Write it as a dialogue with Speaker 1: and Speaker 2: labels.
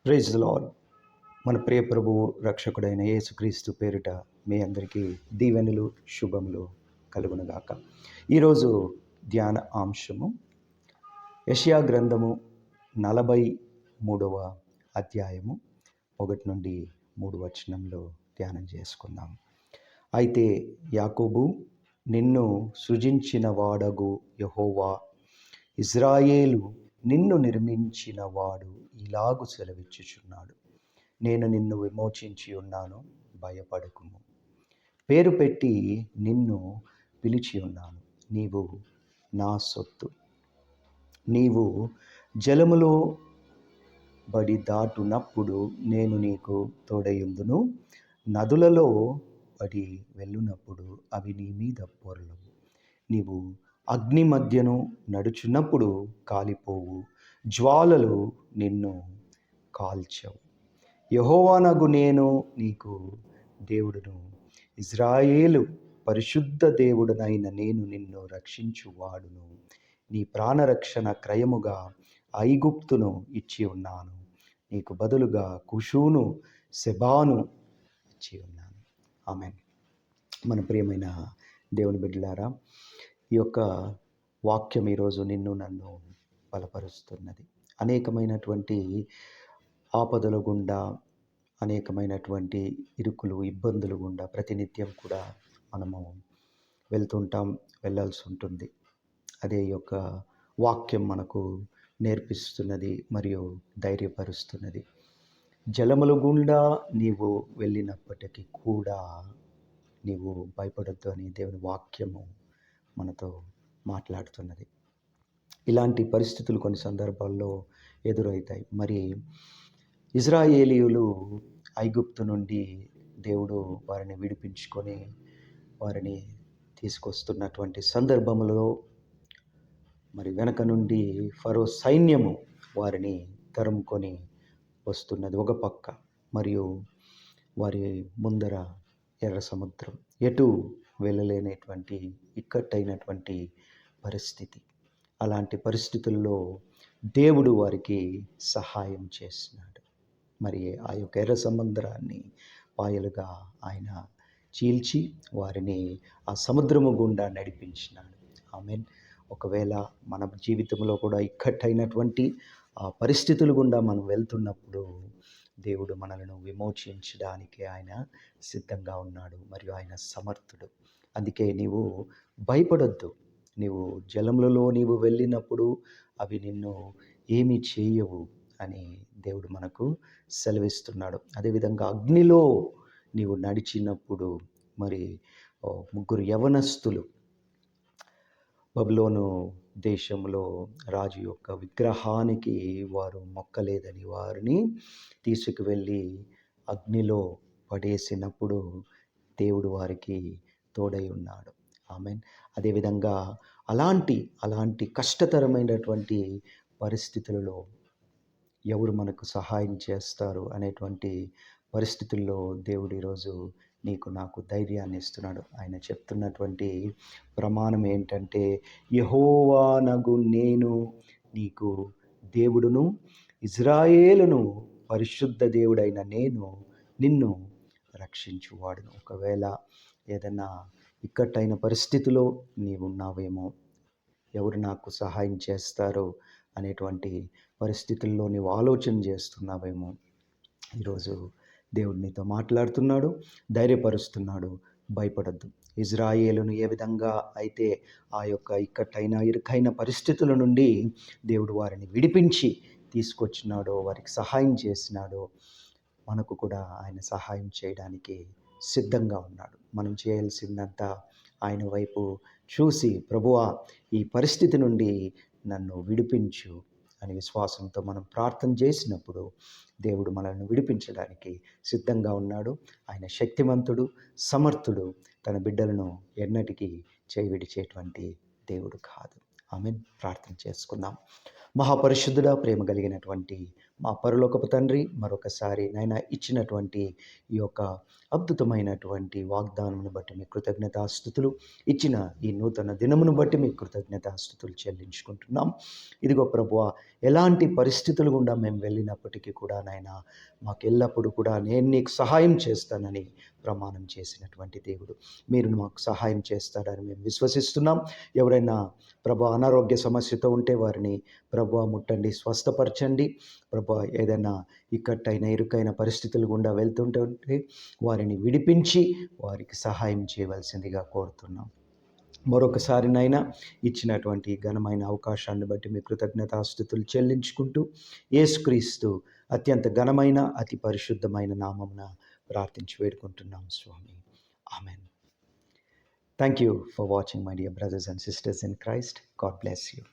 Speaker 1: Praise the lord. మన ప్రియ ప్రభువు రక్షకుడైన యేసుక్రీస్తు పేరిట మీ అందరికీ దీవెనలు శుభములు కలుగునుగాక. ఈరోజు ధ్యాన అంశము యెషయా గ్రంథము 43వ అధ్యాయము 1 నుండి 3 వచనంలో ధ్యానం చేసుకుందాం. అయితే యాకోబు, నిన్ను సృజించిన వాడగు యెహోవా, ఇజ్రాయేలు నిన్ను నిర్మించిన వాడు ఇలాగు సెలవిచ్చుచున్నాడు, నేను నిన్ను విమోచించి ఉన్నాను, భయపడకుము. పేరు పెట్టి నిన్ను పిలిచి ఉన్నాను, నీవు నా సొత్తు. నీవు జలములో బడి దాటునప్పుడు నేను నీకు తోడయుందును, నదులలో బడి వెళ్ళునప్పుడు అవి నీ మీద పొర్లవు. నీవు అగ్ని మధ్యను నడుచున్నప్పుడు కాలిపోవు, జ్వాలలు నిన్ను కాల్చవు. యెహోవానగు నేను నీకు దేవుడును, ఇజ్రాయేలు పరిశుద్ధ దేవుడనైన నేను నిన్ను రక్షించువాడును. నీ ప్రాణరక్షణ క్రయముగా ఐగుప్తును ఇచ్చి ఉన్నాను, నీకు బదులుగా కుషును సెబాను ఇచ్చి ఉన్నాను. ఆమేన్. మన ప్రియమైన దేవుని బిడ్డలారా, ఈ యొక్క వాక్యం ఈరోజు నిన్ను నన్ను బలపరుస్తున్నది. అనేకమైనటువంటి ఆపదల గుండా, అనేకమైనటువంటి ఇరుకులు ఇబ్బందులు గుండా ప్రతినిత్యం కూడా మనము వెళ్తుంటాం, వెళ్ళాల్సి ఉంటుంది. అదే ఈ యొక్క వాక్యం మనకు నేర్పిస్తున్నది మరియు ధైర్యపరుస్తున్నది. జలముల గుండా నీవు వెళ్ళినప్పటికీ కూడా నీవు భయపడొద్దు అని దేవుని వాక్యము మనతో మాట్లాడుతున్నది. ఇలాంటి పరిస్థితులు కొన్ని సందర్భాల్లో ఎదురవుతాయి. మరి ఇజ్రాయేలీయులు ఐగుప్తు నుండి దేవుడు వారిని విడిపించుకొని వారిని తీసుకొస్తున్నటువంటి సందర్భంలో మరి వెనక నుండి ఫరో సైన్యము వారిని తరుముకొని వస్తున్నది ఒక పక్క, మరియు వారి ముందర ఎర్ర సముద్రం, ఎటు వెళ్ళలేనటువంటి ఇక్కట్టైనటువంటి పరిస్థితి. అలాంటి పరిస్థితుల్లో దేవుడు వారికి సహాయం చేసినాడు. మరి ఆ యొక్క ఎర్ర సముద్రాన్ని పాయలుగా ఆయన చీల్చి వారిని ఆ సముద్రము గుండా నడిపించినాడు. ఆమేన్. ఒకవేళ మన జీవితంలో కూడా ఇక్కట్టైనటువంటి ఆ పరిస్థితుల గుండా మనం వెళ్తున్నప్పుడు దేవుడు మనలను విమోచించడానికి ఆయన సిద్ధంగా ఉన్నాడు మరియు ఆయన సమర్థుడు. అందుకే నీవు భయపడొద్దు. నీవు జలములలో నీవు వెళ్ళినప్పుడు అవి నిన్ను ఏమీ చేయవు అని దేవుడు మనకు సెలవిస్తున్నాడు. అదేవిధంగా అగ్నిలో నీవు నడిచినప్పుడు మరి 3 యవనస్తులు బబులోను దేశంలో రాజు యొక్క విగ్రహానికి వారు మొక్కలేదని వారిని తీసుకువెళ్ళి అగ్నిలో పడేసినప్పుడు దేవుడు వారికి తోడై ఉన్నాడు. ఆమేన్. అదేవిధంగా అలాంటి కష్టతరమైనటువంటి పరిస్థితులలో ఎవరు మనకు సహాయం చేస్తారు అనేటువంటి పరిస్థితుల్లో దేవుడు ఈరోజు నీకు నాకు ధైర్యాన్ని ఇస్తున్నాడు. ఆయన చెప్తున్నటువంటి ప్రమాణం ఏంటంటే, యెహోవానగు నేను నీకు దేవుడును, ఇజ్రాయేలును పరిశుద్ధ దేవుడైన నేను నిన్ను రక్షించువాడును. ఒకవేళ ఏదైనా ఇక్కట్టైన పరిస్థితిలో నీవున్నావేమో, ఎవరు నాకు సహాయం చేస్తారు అనేటువంటి పరిస్థితుల్లో నీవు ఆలోచన చేస్తున్నావేమో, ఈరోజు దేవుడు నీతో మాట్లాడుతున్నాడు, ధైర్యపరుస్తున్నాడు. భయపడద్దు. ఇజ్రాయేలును ఏ విధంగా అయితే ఆ యొక్క ఇక్కట్టైన ఇరుకైన పరిస్థితుల నుండి దేవుడు వారిని విడిపించి తీసుకొచ్చినాడో, వారికి సహాయం చేసినాడో, మనకు కూడా ఆయన సహాయం చేయడానికి సిద్ధంగా ఉన్నాడు. మనం చేయాల్సిందంతా ఆయన వైపు చూసి, ప్రభువా ఈ పరిస్థితి నుండి నన్ను విడిపించు అని విశ్వాసంతో మనం ప్రార్థన చేసినప్పుడు దేవుడు మనల్ని విడిపించడానికి సిద్ధంగా ఉన్నాడు. ఆయన శక్తిమంతుడు, సమర్థుడు. తన బిడ్డలను ఎన్నటికీ చేయి విడిచేటువంటి దేవుడు కాదు. ఆమేన్. ప్రార్థన చేసుకుందాం. మహాపరిశుద్ధుడా, ప్రేమ కలిగినటువంటి మా పరలోకపు తండ్రి, మరొకసారి నాయన ఇచ్చినటువంటి ఈ యొక్క అద్భుతమైనటువంటి వాగ్దానమును బట్టి మీ కృతజ్ఞతాస్తుతులు, ఇచ్చిన ఈ నూతన దినమును బట్టి మీ కృతజ్ఞతాస్తుతులు చెల్లించుకుంటున్నాం. ఇదిగో ప్రభువా, ఎలాంటి పరిస్థితులు గుండా మేము వెళ్ళినప్పటికీ కూడా నాయన మాకు ఎల్లప్పుడూ కూడా నేను నీకు సహాయం చేస్తానని ప్రమాణం చేసినటువంటి దేవుడు, మీరు మాకు సహాయం చేస్తాడని మేము విశ్వసిస్తున్నాం. ఎవరైనా ప్రభు అనారోగ్య సమస్యతో ఉంటే వారిని ప్రభు ముట్టండి, స్వస్థపరచండి. ప్రభు ఏదైనా ఇక్కట్టైన ఇరుకైన పరిస్థితులు గుండా వెళ్తుంటే వారిని విడిపించి వారికి సహాయం చేయవలసిందిగా కోరుతున్నాం. మరొకసారినైనా ఇచ్చినటువంటి ఘనమైన అవకాశాన్ని బట్టి మీ కృతజ్ఞతాస్తుతులు చెల్లించుకుంటూ యేసుక్రీస్తు అత్యంత ఘనమైన అతి పరిశుద్ధమైన నామమున ప్రార్థించి వేడుకుంటున్నాం స్వామి. Amen. Thank you for watching, my dear brothers and sisters in Christ. God bless you.